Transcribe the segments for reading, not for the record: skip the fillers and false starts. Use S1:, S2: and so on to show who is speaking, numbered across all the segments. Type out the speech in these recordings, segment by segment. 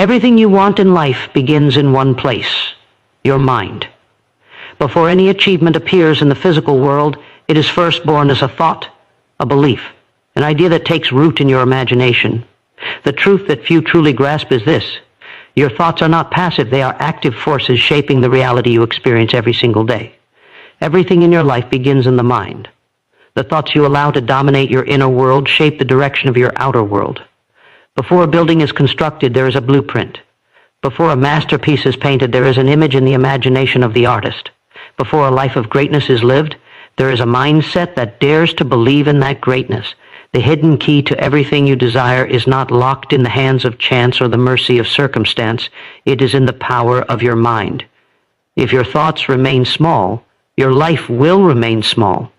S1: Everything you want in life begins in one place, your mind. Before any achievement appears in the physical world, it is first born as a thought, a belief, an idea that takes root in your imagination. The truth that few truly grasp is this: your thoughts are not passive, they are active forces shaping the reality you experience every single day. Everything in your life begins in the mind. The thoughts you allow to dominate your inner world shape the direction of your outer world. Before a building is constructed, there is a blueprint. Before a masterpiece is painted, there is an image in the imagination of the artist. Before a life of greatness is lived, there is a mindset that dares to believe in that greatness. The hidden key to everything you desire is not locked in the hands of chance or the mercy of circumstance. It is in the power of your mind. If your thoughts remain small, your life will remain small.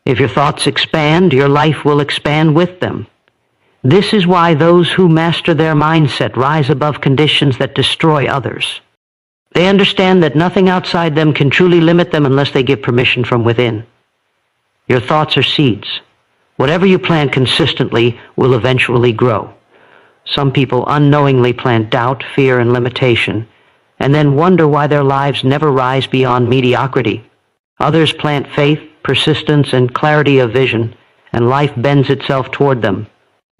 S1: If your thoughts expand, your life will expand with them. This is why those who master their mindset rise above conditions that destroy others. They understand that nothing outside them can truly limit them unless they give permission from within. Your thoughts are seeds. Whatever you plant consistently will eventually grow. Some people unknowingly plant doubt, fear, and limitation, and then wonder why their lives never rise beyond mediocrity. Others plant faith, persistence, and clarity of vision, and life bends itself toward them.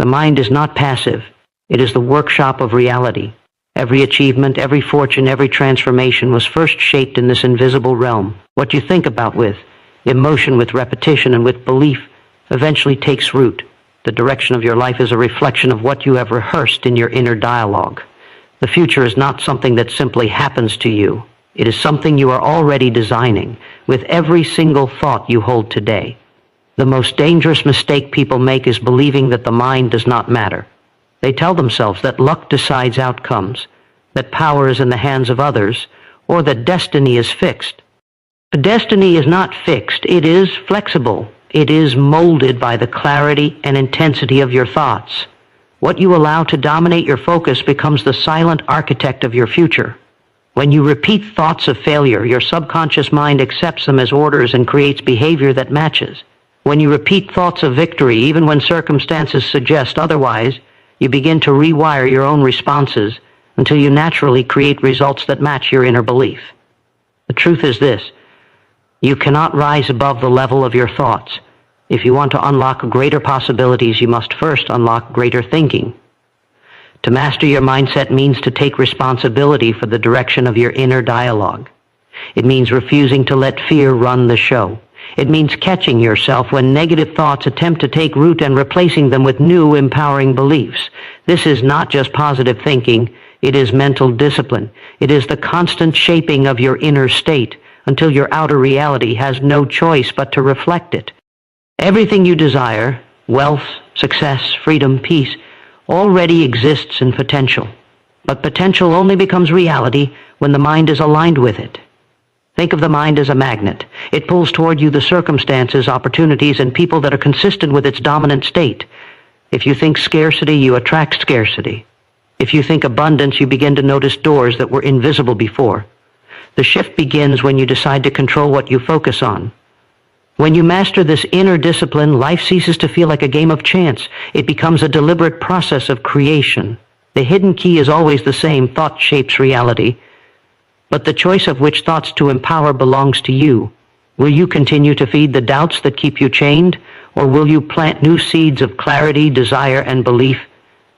S1: The mind is not passive. It is the workshop of reality. Every achievement, every fortune, every transformation was first shaped in this invisible realm. What you think about with emotion, with repetition, and with belief eventually takes root. The direction of your life is a reflection of what you have rehearsed in your inner dialogue. The future is not something that simply happens to you. It is something you are already designing with every single thought you hold today. The most dangerous mistake people make is believing that the mind does not matter. They tell themselves that luck decides outcomes, that power is in the hands of others, or that destiny is fixed. Destiny is not fixed. It is flexible. It is molded by the clarity and intensity of your thoughts. What you allow to dominate your focus becomes the silent architect of your future. When you repeat thoughts of failure, your subconscious mind accepts them as orders and creates behavior that matches. When you repeat thoughts of victory, even when circumstances suggest otherwise, you begin to rewire your own responses until you naturally create results that match your inner belief. The truth is this: you cannot rise above the level of your thoughts. If you want to unlock greater possibilities, you must first unlock greater thinking. To master your mindset means to take responsibility for the direction of your inner dialogue. It means refusing to let fear run the show. It means catching yourself when negative thoughts attempt to take root and replacing them with new, empowering beliefs. This is not just positive thinking. It is mental discipline. It is the constant shaping of your inner state until your outer reality has no choice but to reflect it. Everything you desire, wealth, success, freedom, peace, already exists in potential. But potential only becomes reality when the mind is aligned with it. Think of the mind as a magnet. It pulls toward you the circumstances, opportunities, and people that are consistent with its dominant state. If you think scarcity, you attract scarcity. If you think abundance, you begin to notice doors that were invisible before. The shift begins when you decide to control what you focus on. When you master this inner discipline, life ceases to feel like a game of chance. It becomes a deliberate process of creation. The hidden key is always the same: thought shapes reality. But the choice of which thoughts to empower belongs to you. Will you continue to feed the doubts that keep you chained, or will you plant new seeds of clarity, desire, and belief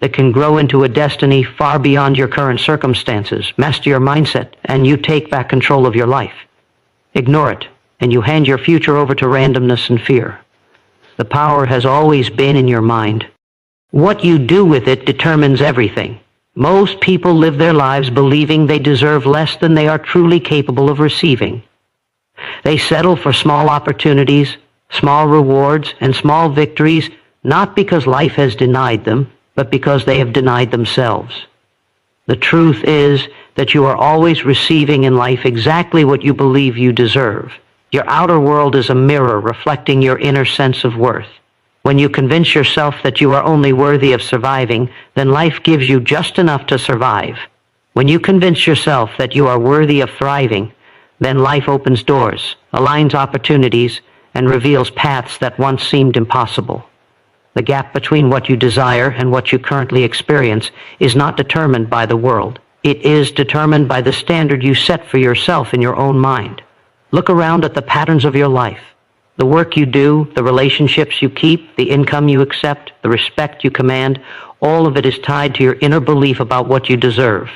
S1: that can grow into a destiny far beyond your current circumstances? Master your mindset, and you take back control of your life. Ignore it, and you hand your future over to randomness and fear. The power has always been in your mind. What you do with it determines everything. Most people live their lives believing they deserve less than they are truly capable of receiving. They settle for small opportunities, small rewards, and small victories, not because life has denied them, but because they have denied themselves. The truth is that you are always receiving in life exactly what you believe you deserve. Your outer world is a mirror reflecting your inner sense of worth. When you convince yourself that you are only worthy of surviving, then life gives you just enough to survive. When you convince yourself that you are worthy of thriving, then life opens doors, aligns opportunities, and reveals paths that once seemed impossible. The gap between what you desire and what you currently experience is not determined by the world. It is determined by the standard you set for yourself in your own mind. Look around at the patterns of your life. The work you do, the relationships you keep, the income you accept, the respect you command, all of it is tied to your inner belief about what you deserve.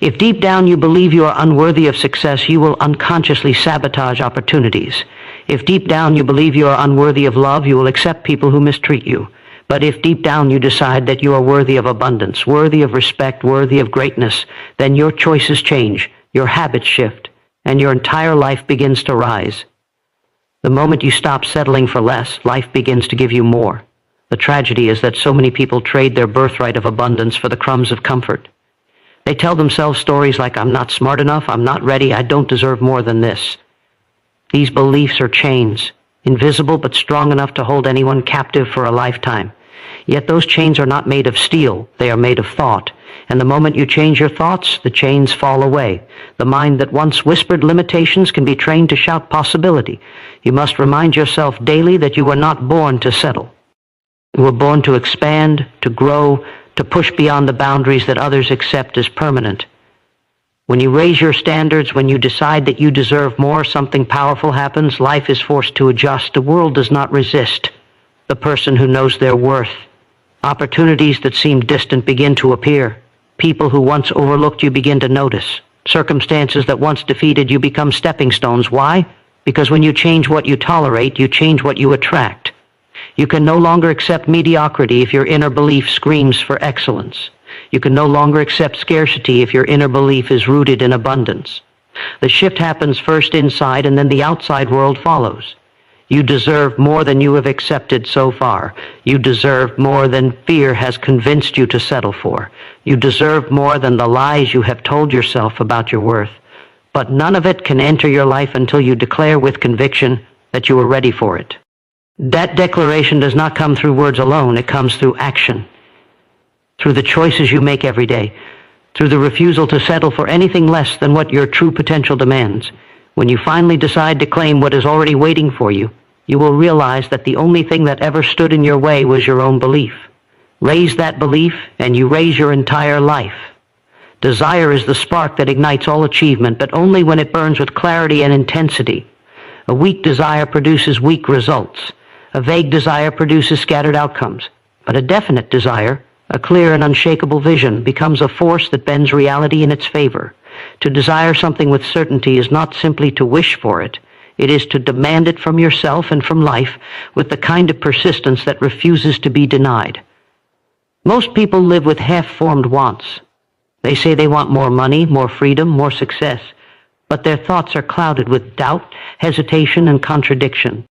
S1: If deep down you believe you are unworthy of success, you will unconsciously sabotage opportunities. If deep down you believe you are unworthy of love, you will accept people who mistreat you. But if deep down you decide that you are worthy of abundance, worthy of respect, worthy of greatness, then your choices change, your habits shift, and your entire life begins to rise. The moment you stop settling for less, life begins to give you more. The tragedy is that so many people trade their birthright of abundance for the crumbs of comfort. They tell themselves stories like, I'm not smart enough, I'm not ready, I don't deserve more than this. These beliefs are chains, invisible but strong enough to hold anyone captive for a lifetime. Yet those chains are not made of steel, they are made of thought. And the moment you change your thoughts, the chains fall away. The mind that once whispered limitations can be trained to shout possibility. You must remind yourself daily that you were not born to settle. You were born to expand, to grow, to push beyond the boundaries that others accept as permanent. When you raise your standards, when you decide that you deserve more, something powerful happens. Life is forced to adjust. The world does not resist the person who knows their worth. Opportunities that seemed distant begin to appear. People who once overlooked you begin to notice. Circumstances that once defeated you become stepping stones. Why? Because when you change what you tolerate, you change what you attract. You can no longer accept mediocrity if your inner belief screams for excellence. You can no longer accept scarcity if your inner belief is rooted in abundance. The shift happens first inside, and then the outside world follows. You deserve more than you have accepted so far. You deserve more than fear has convinced you to settle for. You deserve more than the lies you have told yourself about your worth. But none of it can enter your life until you declare with conviction that you are ready for it. That declaration does not come through words alone. It comes through action, through the choices you make every day, through the refusal to settle for anything less than what your true potential demands. When you finally decide to claim what is already waiting for you, you will realize that the only thing that ever stood in your way was your own belief. Raise that belief, and you raise your entire life. Desire is the spark that ignites all achievement, but only when it burns with clarity and intensity. A weak desire produces weak results. A vague desire produces scattered outcomes. But a definite desire, a clear and unshakable vision, becomes a force that bends reality in its favor. To desire something with certainty is not simply to wish for it. It is to demand it from yourself and from life with the kind of persistence that refuses to be denied. Most people live with half-formed wants. They say they want more money, more freedom, more success, but their thoughts are clouded with doubt, hesitation, and contradiction.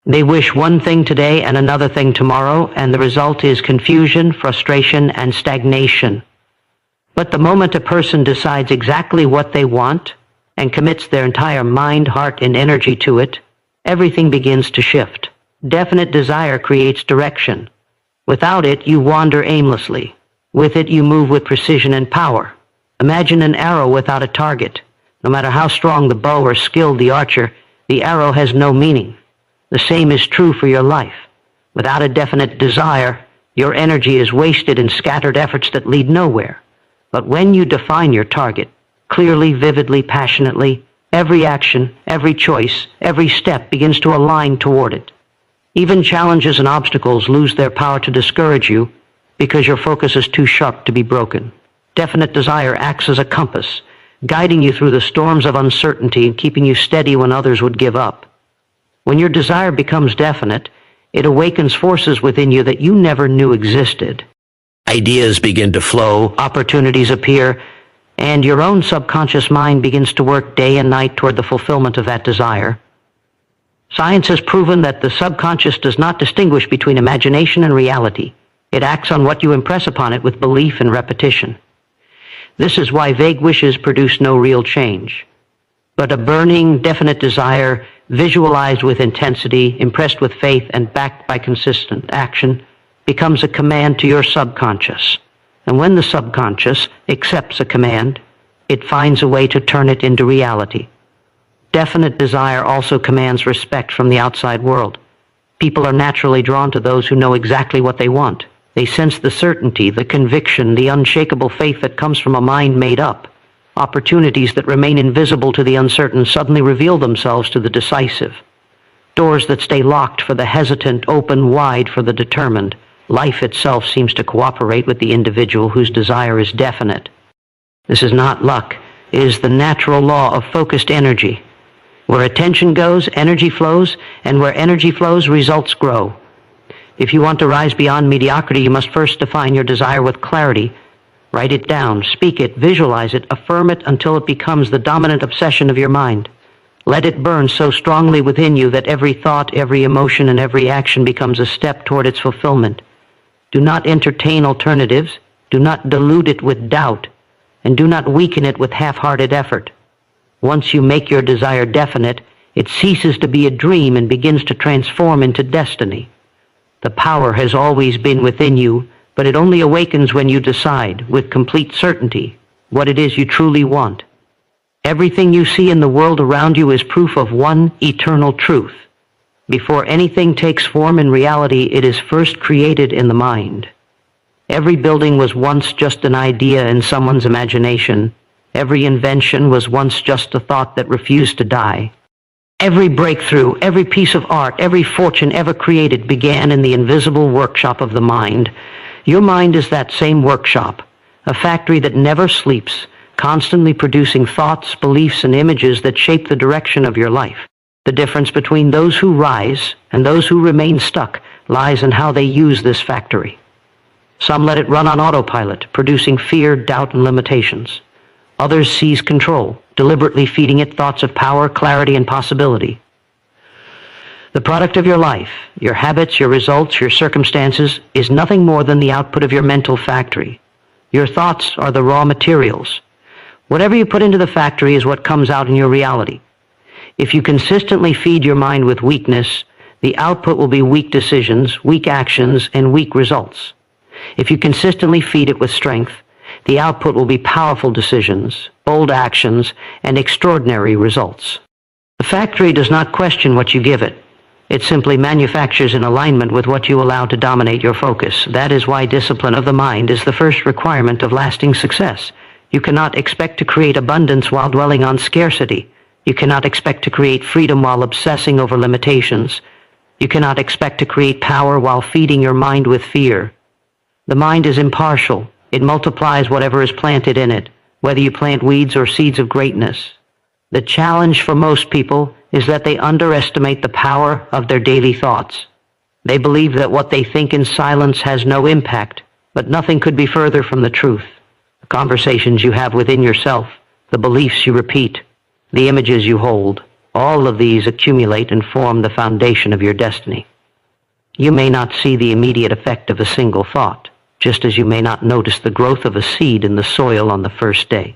S1: They wish one thing today and another thing tomorrow, and the result is confusion, frustration, and stagnation. But the moment a person decides exactly what they want and commits their entire mind, heart, and energy to it, everything begins to shift. Definite desire creates direction. Without it, you wander aimlessly. With it, you move with precision and power. Imagine an arrow without a target. No matter how strong the bow or skilled the archer, the arrow has no meaning. The same is true for your life. Without a definite desire, your energy is wasted in scattered efforts that lead nowhere. But when you define your target, clearly, vividly, passionately, every action, every choice, every step begins to align toward it. Even challenges and obstacles lose their power to discourage you because your focus is too sharp to be broken. Definite desire acts as a compass, guiding you through the storms of uncertainty and keeping you steady when others would give up. When your desire becomes definite, it awakens forces within you that you never knew existed. Ideas begin to flow, opportunities appear, and your own subconscious mind begins to work day and night toward the fulfillment of that desire. Science has proven that the subconscious does not distinguish between imagination and reality. It acts on what you impress upon it with belief and repetition. This is why vague wishes produce no real change. But a burning, definite desire, visualized with intensity, impressed with faith, and backed by consistent action, becomes a command to your subconscious. And when the subconscious accepts a command, it finds a way to turn it into reality. Definite desire also commands respect from the outside world. People are naturally drawn to those who know exactly what they want. They sense the certainty, the conviction, the unshakable faith that comes from a mind made up. Opportunities that remain invisible to the uncertain suddenly reveal themselves to the decisive. Doors that stay locked for the hesitant open wide for the determined. Life itself seems to cooperate with the individual whose desire is definite. This is not luck. It is the natural law of focused energy. Where attention goes, energy flows, and where energy flows, results grow. If you want to rise beyond mediocrity, you must first define your desire with clarity. Write it down, speak it, visualize it, affirm it until it becomes the dominant obsession of your mind. Let it burn so strongly within you that every thought, every emotion, and every action becomes a step toward its fulfillment. Do not entertain alternatives, do not dilute it with doubt, and do not weaken it with half-hearted effort. Once you make your desire definite, it ceases to be a dream and begins to transform into destiny. The power has always been within you, but it only awakens when you decide, with complete certainty, what it is you truly want. Everything you see in the world around you is proof of one eternal truth. Before anything takes form in reality, it is first created in the mind. Every building was once just an idea in someone's imagination. Every invention was once just a thought that refused to die. Every breakthrough, every piece of art, every fortune ever created began in the invisible workshop of the mind. Your mind is that same workshop, a factory that never sleeps, constantly producing thoughts, beliefs, and images that shape the direction of your life. The difference between those who rise and those who remain stuck lies in how they use this factory. Some let it run on autopilot, producing fear, doubt, and limitations. Others seize control, deliberately feeding it thoughts of power, clarity, and possibility. The product of your life, your habits, your results, your circumstances, is nothing more than the output of your mental factory. Your thoughts are the raw materials. Whatever you put into the factory is what comes out in your reality. If you consistently feed your mind with weakness, the output will be weak decisions, weak actions, and weak results. If you consistently feed it with strength, the output will be powerful decisions, bold actions, and extraordinary results. The factory does not question what you give it. It simply manufactures in alignment with what you allow to dominate your focus. That is why discipline of the mind is the first requirement of lasting success. You cannot expect to create abundance while dwelling on scarcity. You cannot expect to create freedom while obsessing over limitations. You cannot expect to create power while feeding your mind with fear. The mind is impartial. It multiplies whatever is planted in it, whether you plant weeds or seeds of greatness. The challenge for most people is that they underestimate the power of their daily thoughts. They believe that what they think in silence has no impact, but nothing could be further from the truth. The conversations you have within yourself, the beliefs you repeat, the images you hold, all of these accumulate and form the foundation of your destiny. You may not see the immediate effect of a single thought, just as you may not notice the growth of a seed in the soil on the first day.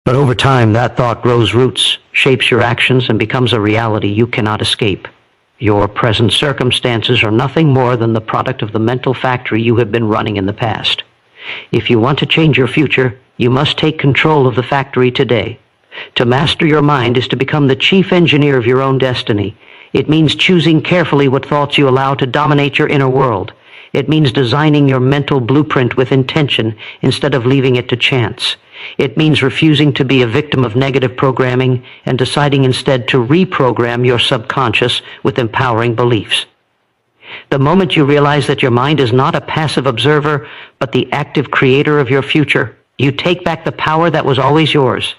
S1: But over time, that thought grows roots, shapes your actions, and becomes a reality you cannot escape. Your present circumstances are nothing more than the product of the mental factory you have been running in the past. If you want to change your future, you must take control of the factory today. To master your mind is to become the chief engineer of your own destiny. It means choosing carefully what thoughts you allow to dominate your inner world. It means designing your mental blueprint with intention instead of leaving it to chance. It means refusing to be a victim of negative programming and deciding instead to reprogram your subconscious with empowering beliefs. The moment you realize that your mind is not a passive observer, but the active creator of your future, you take back the power that was always yours.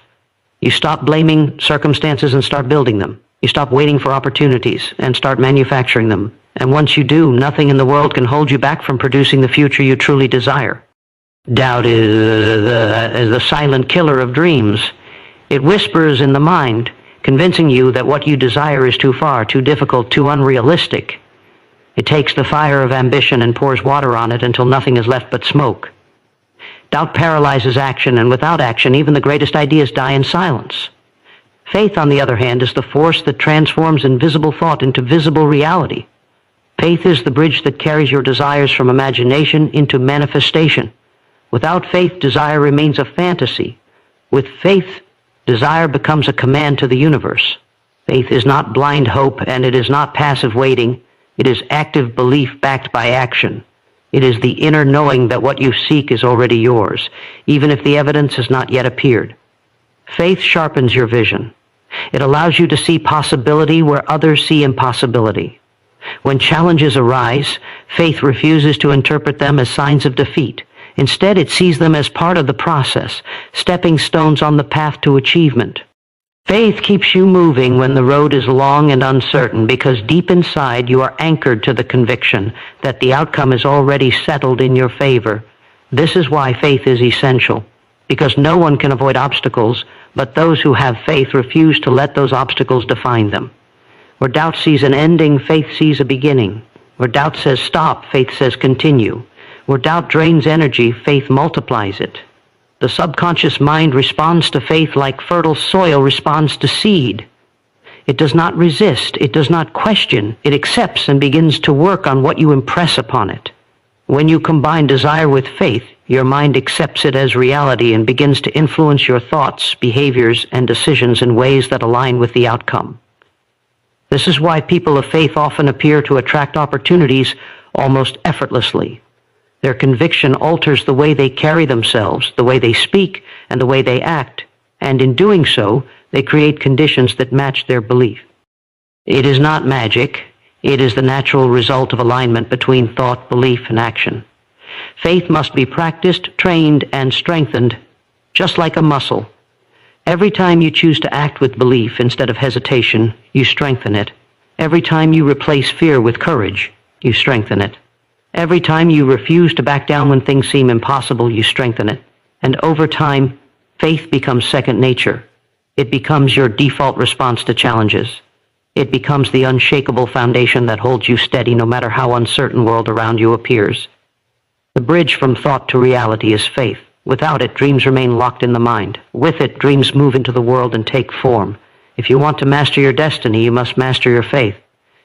S1: You stop blaming circumstances and start building them. You stop waiting for opportunities and start manufacturing them. And once you do, nothing in the world can hold you back from producing the future you truly desire. Doubt is the silent killer of dreams. It whispers in the mind, convincing you that what you desire is too far, too difficult, too unrealistic. It takes the fire of ambition and pours water on it until nothing is left but smoke. Doubt paralyzes action, and without action, even the greatest ideas die in silence. Faith, on the other hand, is the force that transforms invisible thought into visible reality. Faith is the bridge that carries your desires from imagination into manifestation. Without faith, desire remains a fantasy. With faith, desire becomes a command to the universe. Faith is not blind hope, and it is not passive waiting. It is active belief backed by action. It is the inner knowing that what you seek is already yours, even if the evidence has not yet appeared. Faith sharpens your vision. It allows you to see possibility where others see impossibility. When challenges arise, faith refuses to interpret them as signs of defeat. Instead, it sees them as part of the process, stepping stones on the path to achievement. Faith keeps you moving when the road is long and uncertain because deep inside you are anchored to the conviction that the outcome is already settled in your favor. This is why faith is essential, because no one can avoid obstacles, but those who have faith refuse to let those obstacles define them. Where doubt sees an ending, faith sees a beginning. Where doubt says stop, faith says continue. Where doubt drains energy, faith multiplies it. The subconscious mind responds to faith like fertile soil responds to seed. It does not resist, it does not question, it accepts and begins to work on what you impress upon it. When you combine desire with faith, your mind accepts it as reality and begins to influence your thoughts, behaviors, and decisions in ways that align with the outcome. This is why people of faith often appear to attract opportunities almost effortlessly. Their conviction alters the way they carry themselves, the way they speak, and the way they act, and in doing so, they create conditions that match their belief. It is not magic. It is the natural result of alignment between thought, belief, and action. Faith must be practiced, trained, and strengthened, just like a muscle. Every time you choose to act with belief instead of hesitation, you strengthen it. Every time you replace fear with courage, you strengthen it. Every time you refuse to back down when things seem impossible, you strengthen it. And over time, faith becomes second nature. It becomes your default response to challenges. It becomes the unshakable foundation that holds you steady no matter how uncertain the world around you appears. The bridge from thought to reality is faith. Without it, dreams remain locked in the mind. With it, dreams move into the world and take form. If you want to master your destiny, you must master your faith.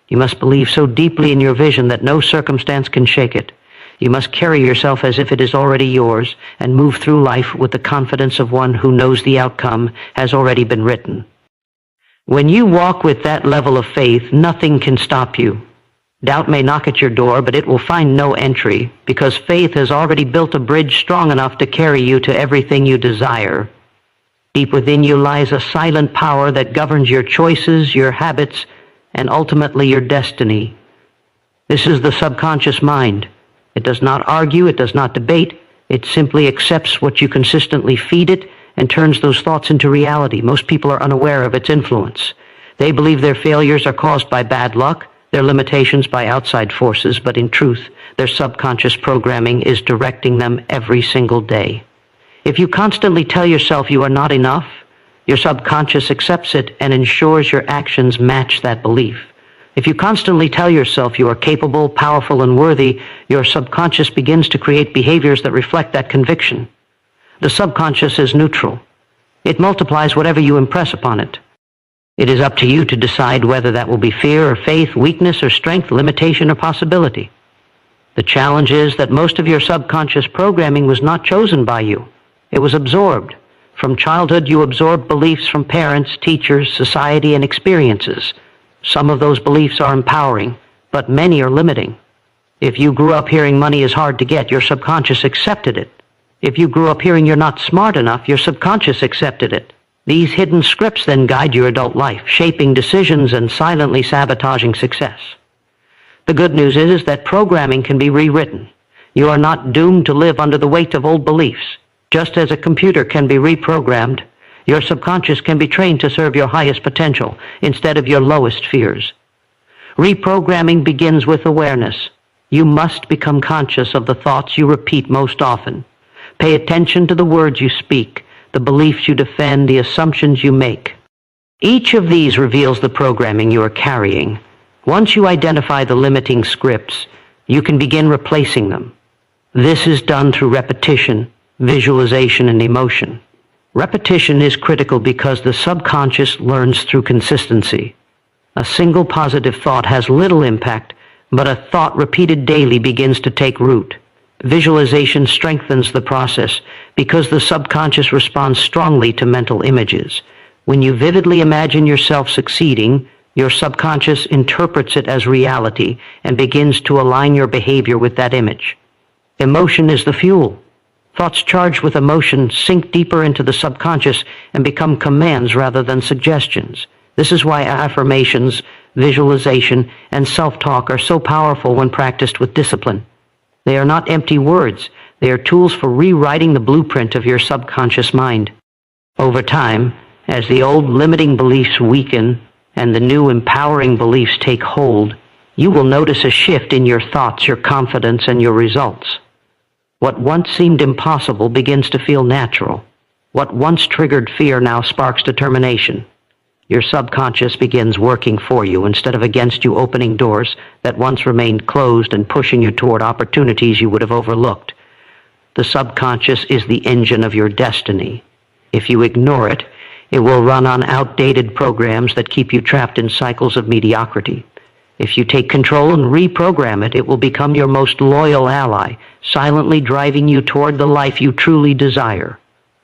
S1: You must believe so deeply in your vision that no circumstance can shake it. You must carry yourself as if it is already yours and move through life with the confidence of one who knows the outcome has already been written. When you walk with that level of faith, nothing can stop you. Doubt may knock at your door, but it will find no entry because faith has already built a bridge strong enough to carry you to everything you desire. Deep within you lies a silent power that governs your choices, your habits, and ultimately your destiny. This is the subconscious mind. It does not argue, it does not debate, it simply accepts what you consistently feed it and turns those thoughts into reality. Most people are unaware of its influence. They believe their failures are caused by bad luck, their limitations by outside forces, but in truth, their subconscious programming is directing them every single day. If you constantly tell yourself you are not enough, your subconscious accepts it and ensures your actions match that belief. If you constantly tell yourself you are capable, powerful, and worthy, your subconscious begins to create behaviors that reflect that conviction. The subconscious is neutral. It multiplies whatever you impress upon it. It is up to you to decide whether that will be fear or faith, weakness or strength, limitation or possibility. The challenge is that most of your subconscious programming was not chosen by you. It was absorbed. From childhood, you absorb beliefs from parents, teachers, society, and experiences. Some of those beliefs are empowering, but many are limiting. If you grew up hearing money is hard to get, your subconscious accepted it. If you grew up hearing you're not smart enough, your subconscious accepted it. These hidden scripts then guide your adult life, shaping decisions and silently sabotaging success. The good news is that programming can be rewritten. You are not doomed to live under the weight of old beliefs. Just as a computer can be reprogrammed, your subconscious can be trained to serve your highest potential instead of your lowest fears. Reprogramming begins with awareness. You must become conscious of the thoughts you repeat most often. Pay attention to the words you speak, the beliefs you defend, the assumptions you make. Each of these reveals the programming you are carrying. Once you identify the limiting scripts, you can begin replacing them. This is done through repetition, visualization, and emotion. Repetition is critical because the subconscious learns through consistency. A single positive thought has little impact, but a thought repeated daily begins to take root. Visualization strengthens the process because the subconscious responds strongly to mental images. When you vividly imagine yourself succeeding, Your subconscious interprets it as reality and begins to align your behavior with that image. Emotion is the fuel. Thoughts charged with emotion sink deeper into the subconscious and become commands rather than suggestions. This is why affirmations, visualization, and self-talk are so powerful when practiced with discipline. They are not empty words. They are tools for rewriting the blueprint of your subconscious mind. Over time, as the old limiting beliefs weaken and the new empowering beliefs take hold, you will notice a shift in your thoughts, your confidence, and your results. What once seemed impossible begins to feel natural. What once triggered fear now sparks determination. Your subconscious begins working for you instead of against you, opening doors that once remained closed and pushing you toward opportunities you would have overlooked. The subconscious is the engine of your destiny. If you ignore it, it will run on outdated programs that keep you trapped in cycles of mediocrity. If you take control and reprogram it, it will become your most loyal ally, silently driving you toward the life you truly desire.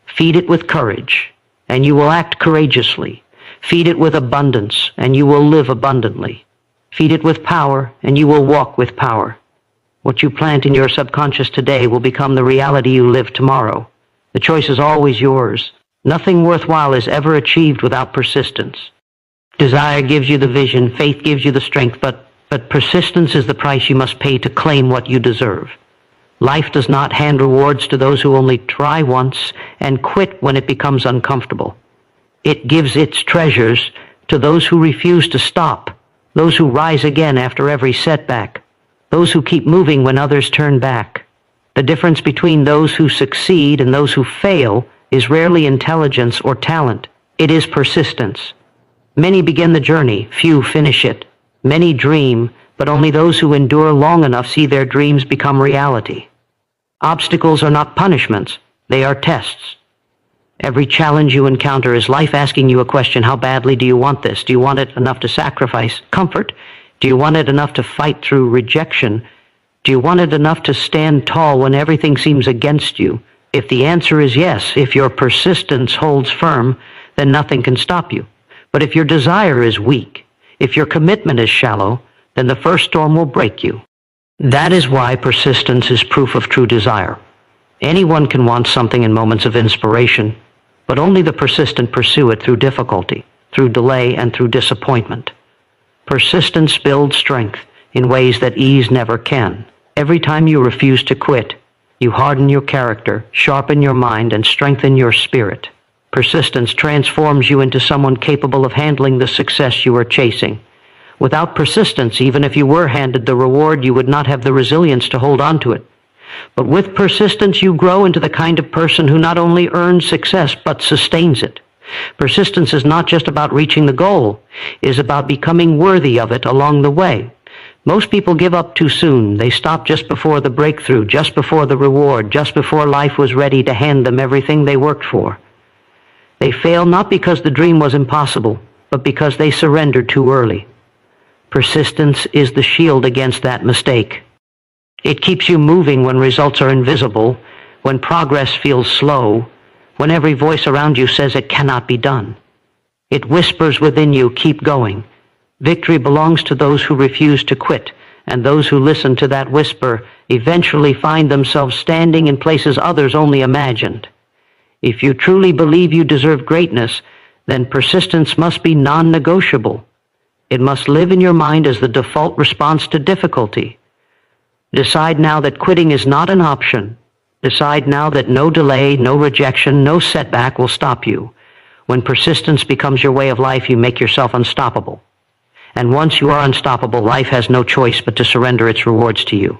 S1: Feed it with courage, and you will act courageously. Feed it with abundance, and you will live abundantly. Feed it with power, and you will walk with power. What you plant in your subconscious today will become the reality you live tomorrow. The choice is always yours. Nothing worthwhile is ever achieved without persistence. Desire gives you the vision, faith gives you the strength, but persistence is the price you must pay to claim what you deserve. Life does not hand rewards to those who only try once and quit when it becomes uncomfortable. It gives its treasures to those who refuse to stop, those who rise again after every setback, those who keep moving when others turn back. The difference between those who succeed and those who fail is rarely intelligence or talent. It is persistence. Many begin the journey, few finish it. Many dream, but only those who endure long enough see their dreams become reality. Obstacles are not punishments, they are tests. Every challenge you encounter is life asking you a question: how badly do you want this? Do you want it enough to sacrifice comfort? Do you want it enough to fight through rejection? Do you want it enough to stand tall when everything seems against you? If the answer is yes, if your persistence holds firm, then nothing can stop you. But if your desire is weak, if your commitment is shallow, then the first storm will break you. That is why persistence is proof of true desire. Anyone can want something in moments of inspiration, but only the persistent pursue it through difficulty, through delay, and through disappointment. Persistence builds strength in ways that ease never can. Every time you refuse to quit, you harden your character, sharpen your mind, and strengthen your spirit. Persistence transforms you into someone capable of handling the success you are chasing. Without persistence, even if you were handed the reward, you would not have the resilience to hold on to it. But with persistence, you grow into the kind of person who not only earns success, but sustains it. Persistence is not just about reaching the goal. It is about becoming worthy of it along the way. Most people give up too soon. They stop just before the breakthrough, just before the reward, just before life was ready to hand them everything they worked for. They fail not because the dream was impossible, but because they surrendered too early. Persistence is the shield against that mistake. It keeps you moving when results are invisible, when progress feels slow, when every voice around you says it cannot be done. It whispers within you, keep going. Victory belongs to those who refuse to quit, and those who listen to that whisper eventually find themselves standing in places others only imagined. If you truly believe you deserve greatness, then persistence must be non-negotiable. It must live in your mind as the default response to difficulty. Decide now that quitting is not an option. Decide now that no delay, no rejection, no setback will stop you. When persistence becomes your way of life, you make yourself unstoppable. And once you are unstoppable, life has no choice but to surrender its rewards to you.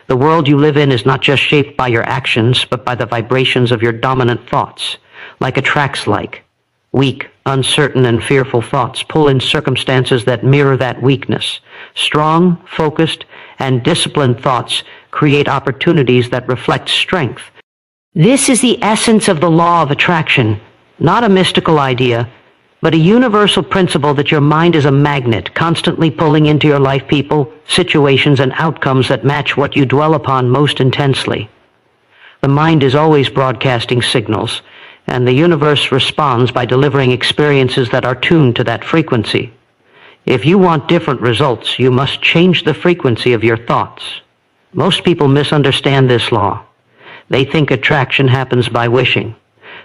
S1: The world you live in is not just shaped by your actions, but by the vibrations of your dominant thoughts. Like attracts like. Weak, uncertain, and fearful thoughts pull in circumstances that mirror that weakness. Strong, focused, and disciplined thoughts create opportunities that reflect strength. This is the essence of the law of attraction, not a mystical idea, but a universal principle that your mind is a magnet, constantly pulling into your life people, situations, and outcomes that match what you dwell upon most intensely. The mind is always broadcasting signals, and the universe responds by delivering experiences that are tuned to that frequency. If you want different results, you must change the frequency of your thoughts. Most people misunderstand this law. They think attraction happens by wishing.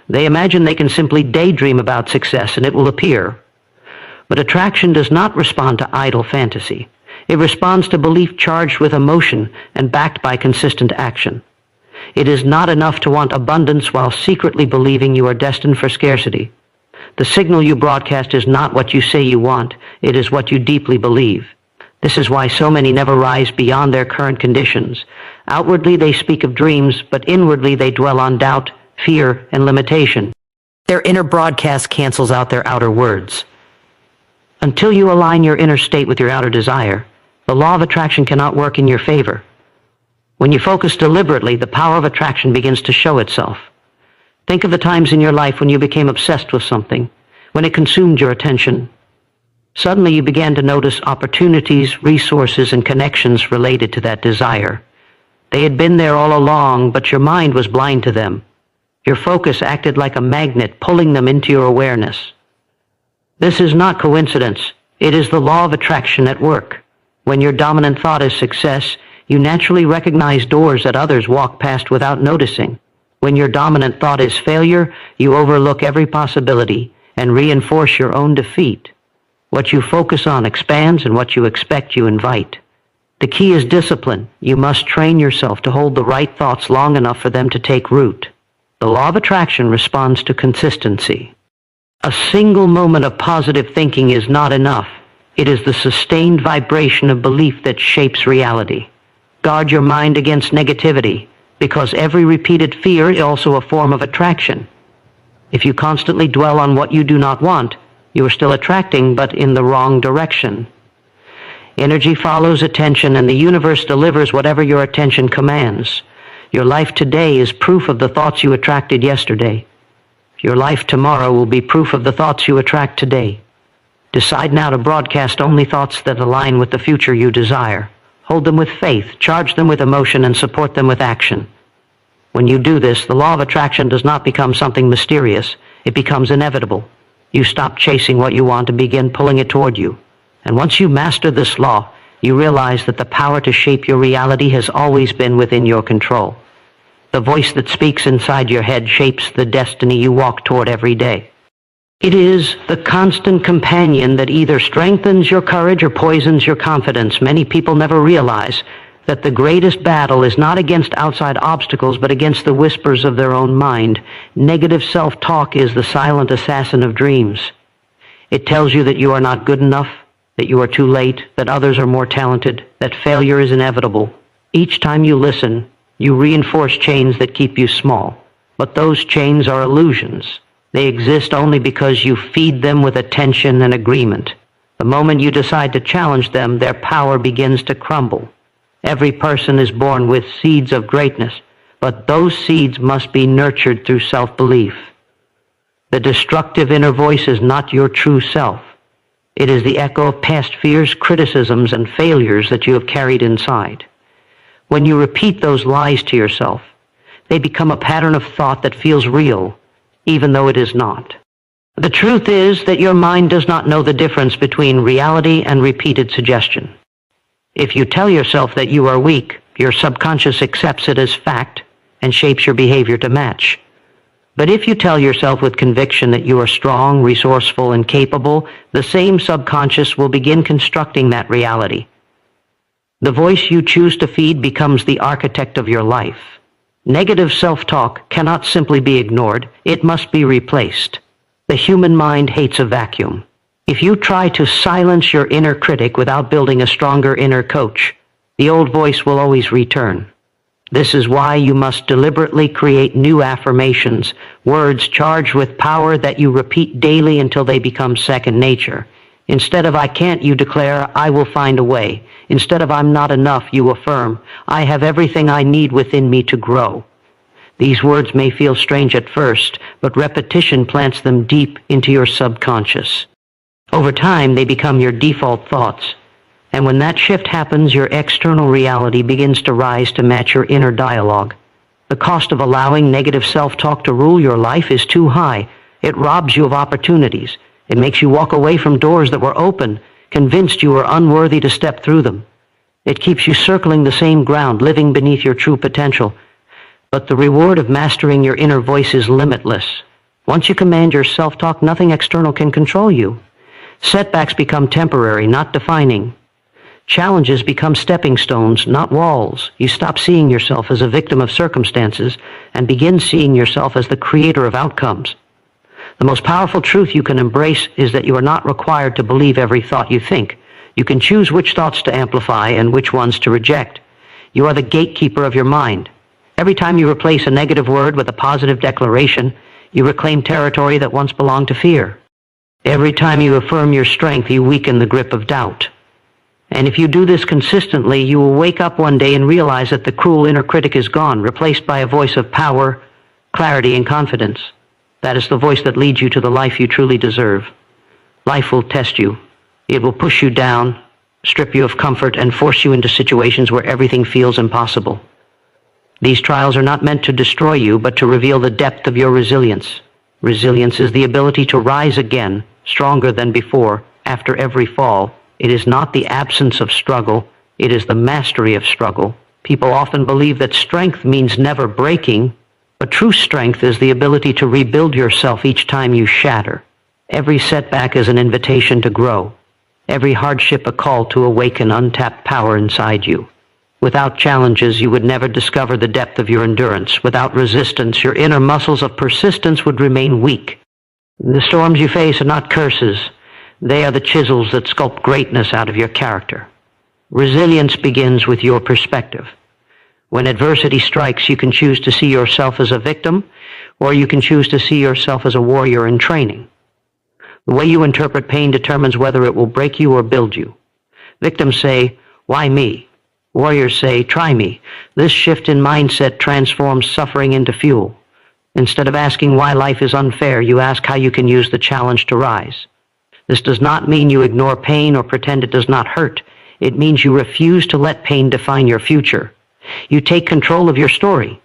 S1: They imagine they can simply daydream about success and it will appear. But attraction does not respond to idle fantasy. It responds to belief charged with emotion and backed by consistent action. It is not enough to want abundance while secretly believing you are destined for scarcity. The signal you broadcast is not what you say you want. It is what you deeply believe. This is why so many never rise beyond their current conditions. Outwardly they speak of dreams, but inwardly they dwell on doubt, fear, and limitation. Their inner broadcast cancels out their outer words. Until you align your inner state with your outer desire, the law of attraction cannot work in your favor. When you focus deliberately, the power of attraction begins to show itself. Think of the times in your life when you became obsessed with something, when it consumed your attention. Suddenly you began to notice opportunities, resources, and connections related to that desire. They had been there all along, but your mind was blind to them. Your focus acted like a magnet, pulling them into your awareness. This is not coincidence. It is the law of attraction at work. When your dominant thought is success, you naturally recognize doors that others walk past without noticing. When your dominant thought is failure, you overlook every possibility and reinforce your own defeat. What you focus on expands, and what you expect you invite. The key is discipline. You must train yourself to hold the right thoughts long enough for them to take root. The law of attraction responds to consistency. A single moment of positive thinking is not enough. It is the sustained vibration of belief that shapes reality. Guard your mind against negativity, because every repeated fear is also a form of attraction. If you constantly dwell on what you do not want, you are still attracting, but in the wrong direction. Energy follows attention, and the universe delivers whatever your attention commands. Your life today is proof of the thoughts you attracted yesterday. Your life tomorrow will be proof of the thoughts you attract today. Decide now to broadcast only thoughts that align with the future you desire. Hold them with faith, charge them with emotion, and support them with action. When you do this, the law of attraction does not become something mysterious. It becomes inevitable. You stop chasing what you want and begin pulling it toward you. And once you master this law, you realize that the power to shape your reality has always been within your control. The voice that speaks inside your head shapes the destiny you walk toward every day. It is the constant companion that either strengthens your courage or poisons your confidence. Many people never realize that the greatest battle is not against outside obstacles, but against the whispers of their own mind. Negative self-talk is the silent assassin of dreams. It tells you that you are not good enough, that you are too late, that others are more talented, that failure is inevitable. Each time you listen, you reinforce chains that keep you small. But those chains are illusions. They exist only because you feed them with attention and agreement. The moment you decide to challenge them, their power begins to crumble. Every person is born with seeds of greatness, but those seeds must be nurtured through self-belief. The destructive inner voice is not your true self. It is the echo of past fears, criticisms, and failures that you have carried inside. When you repeat those lies to yourself, they become a pattern of thought that feels real, even though it is not. The truth is that your mind does not know the difference between reality and repeated suggestion. If you tell yourself that you are weak, your subconscious accepts it as fact and shapes your behavior to match. But if you tell yourself with conviction that you are strong, resourceful, and capable, the same subconscious will begin constructing that reality. The voice you choose to feed becomes the architect of your life. Negative self-talk cannot simply be ignored. It must be replaced. The human mind hates a vacuum. If you try to silence your inner critic without building a stronger inner coach, the old voice will always return. This is why you must deliberately create new affirmations, words charged with power that you repeat daily until they become second nature. Instead of "I can't," you declare "I will find a way." Instead of "I'm not enough," you affirm "I have everything I need within me to grow." These words may feel strange at first, but repetition plants them deep into your subconscious. Over time, they become your default thoughts. And when that shift happens, your external reality begins to rise to match your inner dialogue. The cost of allowing negative self-talk to rule your life is too high. It robs you of opportunities. It makes you walk away from doors that were open, convinced you are unworthy to step through them. It keeps you circling the same ground, living beneath your true potential. But the reward of mastering your inner voice is limitless. Once you command your self-talk, nothing external can control you. Setbacks become temporary, not defining. Challenges become stepping stones, not walls. You stop seeing yourself as a victim of circumstances and begin seeing yourself as the creator of outcomes. The most powerful truth you can embrace is that you are not required to believe every thought you think. You can choose which thoughts to amplify and which ones to reject. You are the gatekeeper of your mind. Every time you replace a negative word with a positive declaration, you reclaim territory that once belonged to fear. Every time you affirm your strength, you weaken the grip of doubt. And if you do this consistently, you will wake up one day and realize that the cruel inner critic is gone, replaced by a voice of power, clarity, and confidence. That is the voice that leads you to the life you truly deserve. Life will test you. It will push you down, strip you of comfort, and force you into situations where everything feels impossible. These trials are not meant to destroy you, but to reveal the depth of your resilience. Resilience is the ability to rise again, stronger than before, after every fall. It is not the absence of struggle, it is the mastery of struggle. People often believe that strength means never breaking, but true strength is the ability to rebuild yourself each time you shatter. Every setback is an invitation to grow. Every hardship a call to awaken untapped power inside you. Without challenges, you would never discover the depth of your endurance. Without resistance, your inner muscles of persistence would remain weak. The storms you face are not curses. They are the chisels that sculpt greatness out of your character. Resilience begins with your perspective. When adversity strikes, you can choose to see yourself as a victim, or you can choose to see yourself as a warrior in training. The way you interpret pain determines whether it will break you or build you. Victims say, "Why me?" Warriors say, "Try me." This shift in mindset transforms suffering into fuel. Instead of asking why life is unfair, you ask how you can use the challenge to rise. This does not mean you ignore pain or pretend it does not hurt. It means you refuse to let pain define your future. You take control of your story.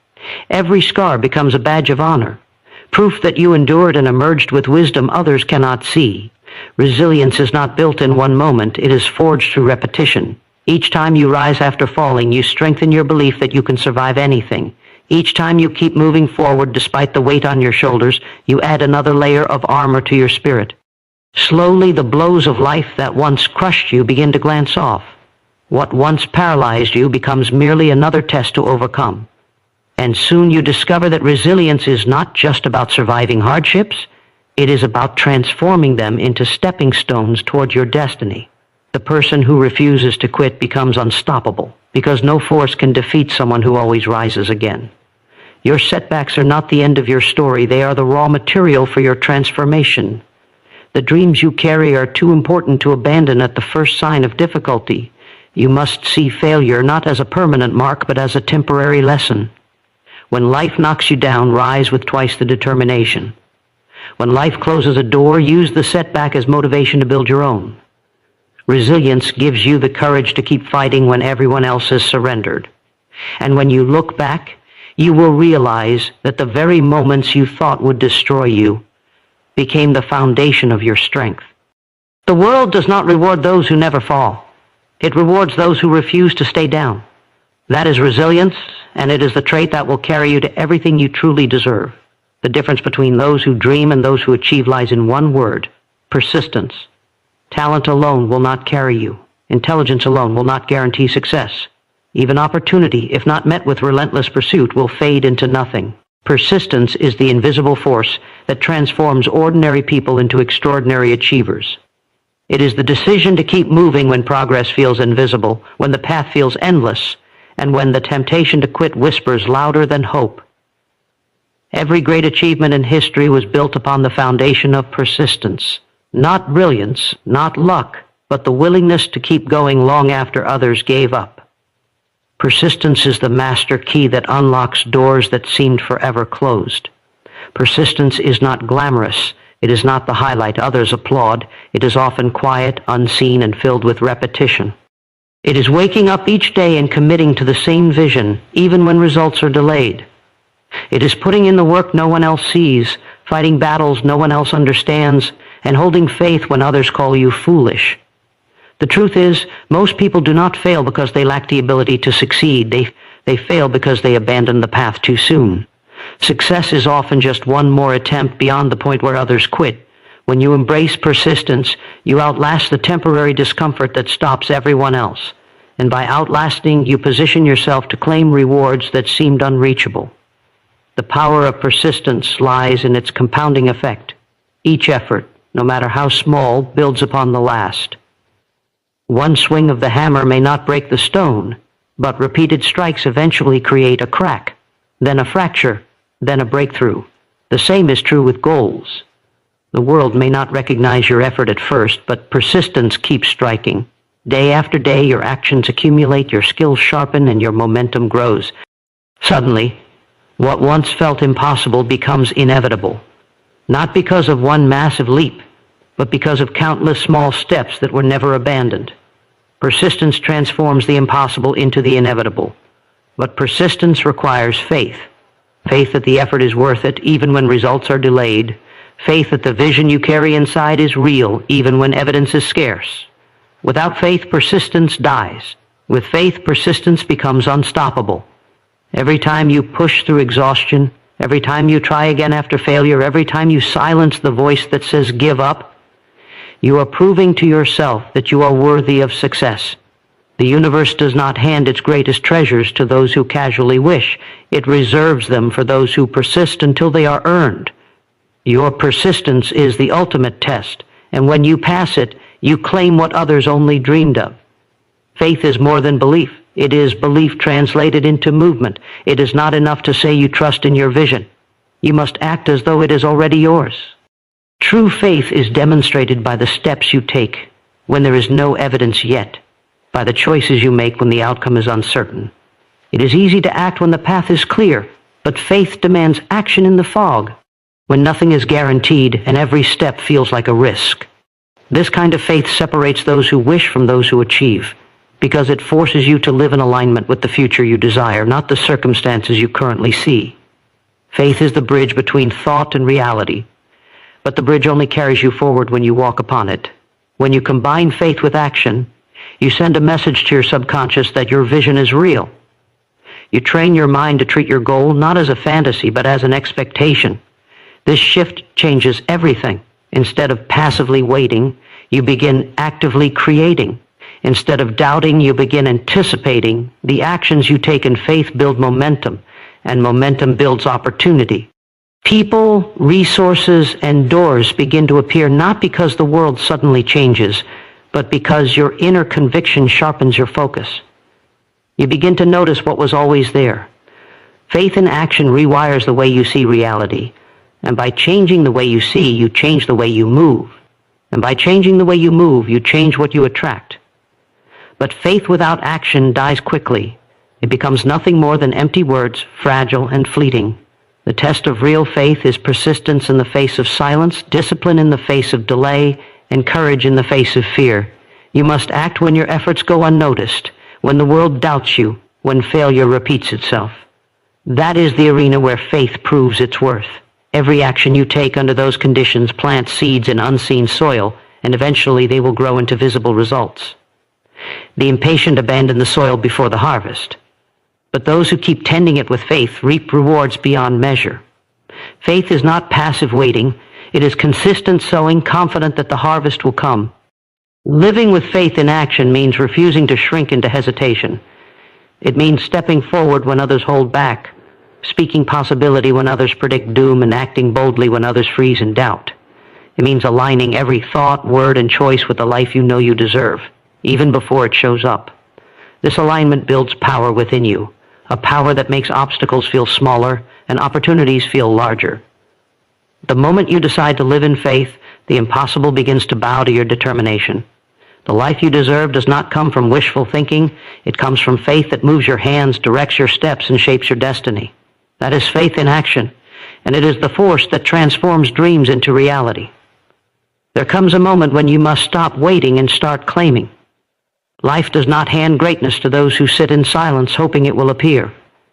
S1: Every scar becomes a badge of honor, proof that you endured and emerged with wisdom others cannot see. Resilience is not built in one moment, it is forged through repetition. Each time you rise after falling, you strengthen your belief that you can survive anything. Each time you keep moving forward despite the weight on your shoulders, you add another layer of armor to your spirit. Slowly, the blows of life that once crushed you begin to glance off. What once paralyzed you becomes merely another test to overcome. And soon you discover that resilience is not just about surviving hardships, it is about transforming them into stepping stones toward your destiny. The person who refuses to quit becomes unstoppable, because no force can defeat someone who always rises again. Your setbacks are not the end of your story, they are the raw material for your transformation. The dreams you carry are too important to abandon at the first sign of difficulty. You must see failure not as a permanent mark, but as a temporary lesson. When life knocks you down, rise with twice the determination. When life closes a door, use the setback as motivation to build your own. Resilience gives you the courage to keep fighting when everyone else has surrendered. And when you look back, you will realize that the very moments you thought would destroy you became the foundation of your strength. The world does not reward those who never fall. It rewards those who refuse to stay down. That is resilience, and it is the trait that will carry you to everything you truly deserve. The difference between those who dream and those who achieve lies in one word: persistence. Talent alone will not carry you. Intelligence alone will not guarantee success. Even opportunity, if not met with relentless pursuit, will fade into nothing. Persistence is the invisible force that transforms ordinary people into extraordinary achievers. It is the decision to keep moving when progress feels invisible, when the path feels endless, and when the temptation to quit whispers louder than hope. Every great achievement in history was built upon the foundation of persistence. Not brilliance, not luck, but the willingness to keep going long after others gave up. Persistence is the master key that unlocks doors that seemed forever closed. Persistence is not glamorous. It is not the highlight others applaud. It is often quiet, unseen, and filled with repetition. It is waking up each day and committing to the same vision, even when results are delayed. It is putting in the work no one else sees, fighting battles no one else understands, and holding faith when others call you foolish. The truth is, most people do not fail because they lack the ability to succeed. They fail because they abandon the path too soon. Success is often just one more attempt beyond the point where others quit. When you embrace persistence, you outlast the temporary discomfort that stops everyone else. And by outlasting, you position yourself to claim rewards that seemed unreachable. The power of persistence lies in its compounding effect. Each effort, no matter how small, builds upon the last. One swing of the hammer may not break the stone, but repeated strikes eventually create a crack, then a fracture, then a breakthrough. The same is true with goals. The world may not recognize your effort at first, but persistence keeps striking. Day after day, your actions accumulate, your skills sharpen, and your momentum grows. Suddenly, what once felt impossible becomes inevitable, not because of one massive leap, but because of countless small steps that were never abandoned. Persistence transforms the impossible into the inevitable, but persistence requires faith. Faith that the effort is worth it even when results are delayed. Faith that the vision you carry inside is real even when evidence is scarce. Without faith, persistence dies. With faith, persistence becomes unstoppable. Every time you push through exhaustion, every time you try again after failure, every time you silence the voice that says give up, you are proving to yourself that you are worthy of success. The universe does not hand its greatest treasures to those who casually wish. It reserves them for those who persist until they are earned. Your persistence is the ultimate test, and when you pass it, you claim what others only dreamed of. Faith is more than belief. It is belief translated into movement. It is not enough to say you trust in your vision. You must act as though it is already yours. True faith is demonstrated by the steps you take when there is no evidence yet, by the choices you make when the outcome is uncertain. It is easy to act when the path is clear, but faith demands action in the fog, when nothing is guaranteed and every step feels like a risk. This kind of faith separates those who wish from those who achieve, because it forces you to live in alignment with the future you desire, not the circumstances you currently see. Faith is the bridge between thought and reality, but the bridge only carries you forward when you walk upon it. When you combine faith with action, you send a message to your subconscious that your vision is real. You train your mind to treat your goal not as a fantasy, but as an expectation. This shift changes everything. Instead of passively waiting, you begin actively creating. Instead of doubting, you begin anticipating. The actions you take in faith build momentum, and momentum builds opportunity. People, resources, and doors begin to appear not because the world suddenly changes, but because your inner conviction sharpens your focus. You begin to notice what was always there. Faith in action rewires the way you see reality. And by changing the way you see, you change the way you move. And by changing the way you move, you change what you attract. But faith without action dies quickly. It becomes nothing more than empty words, fragile and fleeting. The test of real faith is persistence in the face of silence, discipline in the face of delay, and courage in the face of fear. You must act when your efforts go unnoticed, when the world doubts you, when failure repeats itself. That is the arena where faith proves its worth. Every action you take under those conditions plants seeds in unseen soil, and eventually they will grow into visible results. The impatient abandon the soil before the harvest, but those who keep tending it with faith reap rewards beyond measure. Faith is not passive waiting. It is consistent sowing, confident that the harvest will come. Living with faith in action means refusing to shrink into hesitation. It means stepping forward when others hold back, speaking possibility when others predict doom, and acting boldly when others freeze in doubt. It means aligning every thought, word, and choice with the life you know you deserve, even before it shows up. This alignment builds power within you, a power that makes obstacles feel smaller and opportunities feel larger. The moment you decide to live in faith, the impossible begins to bow to your determination. The life you deserve does not come from wishful thinking. It comes from faith that moves your hands, directs your steps, and shapes your destiny. That is faith in action, and it is the force that transforms dreams into reality. There comes a moment when you must stop waiting and start claiming. Life does not hand greatness to those who sit in silence hoping it will appear.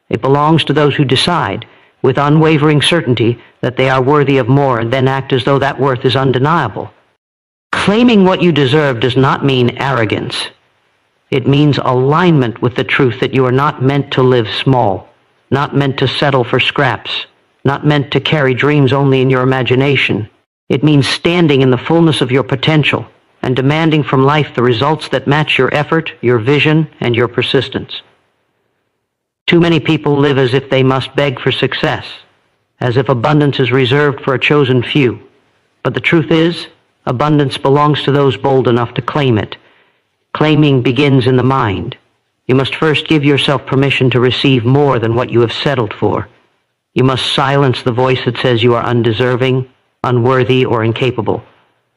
S1: It belongs to those who decide, with unwavering certainty, that they are worthy of more and then act as though that worth is undeniable. Claiming what you deserve does not mean arrogance. It means alignment with the truth that you are not meant to live small, not meant to settle for scraps, not meant to carry dreams only in your imagination. It means standing in the fullness of your potential and demanding from life the results that match your effort, your vision, and your persistence. Too many people live as if they must beg for success, as if abundance is reserved for a chosen few. But the truth is, abundance belongs to those bold enough to claim it. Claiming begins in the mind. You must first give yourself permission to receive more than what you have settled for. You must silence the voice that says you are undeserving, unworthy, or incapable.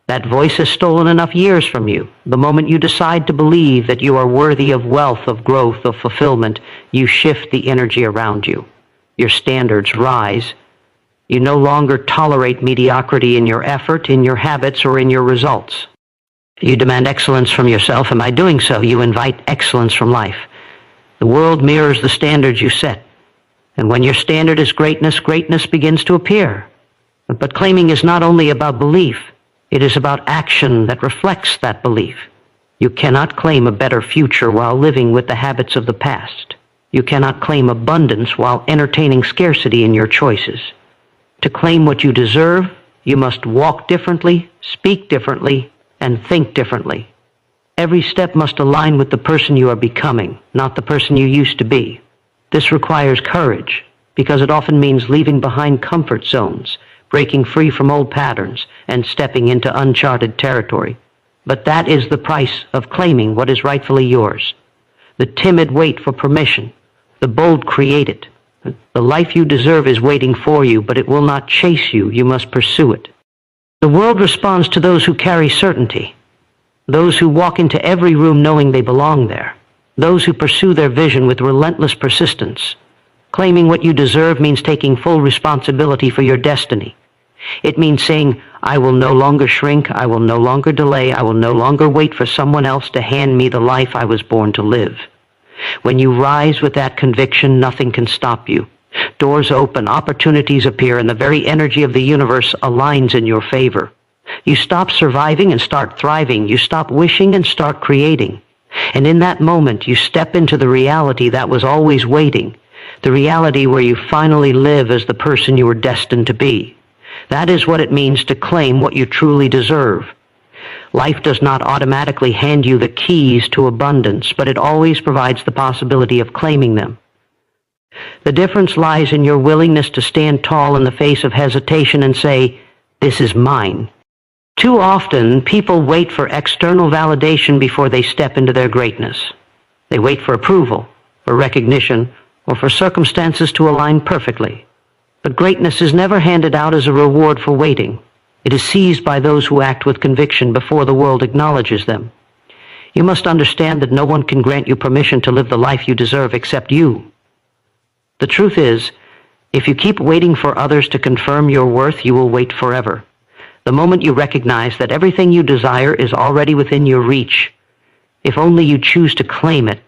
S1: That voice has stolen enough years from you. The moment you decide to believe that you are worthy of wealth, of growth, of fulfillment, you shift the energy around you. Your standards rise. You no longer tolerate mediocrity in your effort, in your habits, or in your results. You demand excellence from yourself, and by doing so, you invite excellence from life. The world mirrors the standards you set. And when your standard is greatness, greatness begins to appear. But claiming is not only about belief, it is about action that reflects that belief. You cannot claim a better future while living with the habits of the past. You cannot claim abundance while entertaining scarcity in your choices. To claim what you deserve, you must walk differently, speak differently, and think differently. Every step must align with the person you are becoming, not the person you used to be. This requires courage, because it often means leaving behind comfort zones, breaking free from old patterns, and stepping into uncharted territory. But that is the price of claiming what is rightfully yours. The timid wait for permission. The bold create it. The life you deserve is waiting for you, but it will not chase you. You must pursue it. The world responds to those who carry certainty, those who walk into every room knowing they belong there, those who pursue their vision with relentless persistence. Claiming what you deserve means taking full responsibility for your destiny. It means saying, I will no longer shrink, I will no longer delay, I will no longer wait for someone else to hand me the life I was born to live. When you rise with that conviction, nothing can stop you. Doors open, opportunities appear, and the very energy of the universe aligns in your favor. You stop surviving and start thriving. You stop wishing and start creating. And in that moment, you step into the reality that was always waiting, the reality where you finally live as the person you were destined to be. That is what it means to claim what you truly deserve. Life does not automatically hand you the keys to abundance, but it always provides the possibility of claiming them. The difference lies in your willingness to stand tall in the face of hesitation and say, this is mine. Too often, people wait for external validation before they step into their greatness. They wait for approval, for recognition, or for circumstances to align perfectly. But greatness is never handed out as a reward for waiting. It is seized by those who act with conviction before the world acknowledges them. You must understand that no one can grant you permission to live the life you deserve except you. The truth is, if you keep waiting for others to confirm your worth, you will wait forever. The moment you recognize that everything you desire is already within your reach, if only you choose to claim it,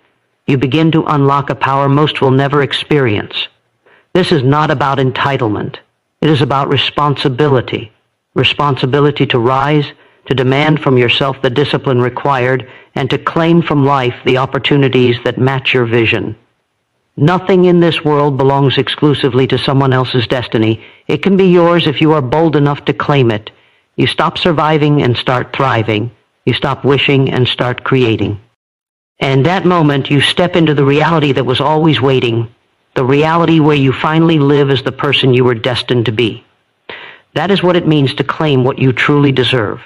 S1: you begin to unlock a power most will never experience. This is not about entitlement. It is about responsibility. Responsibility to rise, to demand from yourself the discipline required, and to claim from life the opportunities that match your vision. Nothing in this world belongs exclusively to someone else's destiny. It can be yours if you are bold enough to claim it. You stop surviving and start thriving. You stop wishing and start creating. And that moment, you step into the reality that was always waiting, the reality where you finally live as the person you were destined to be. That is what it means to claim what you truly deserve.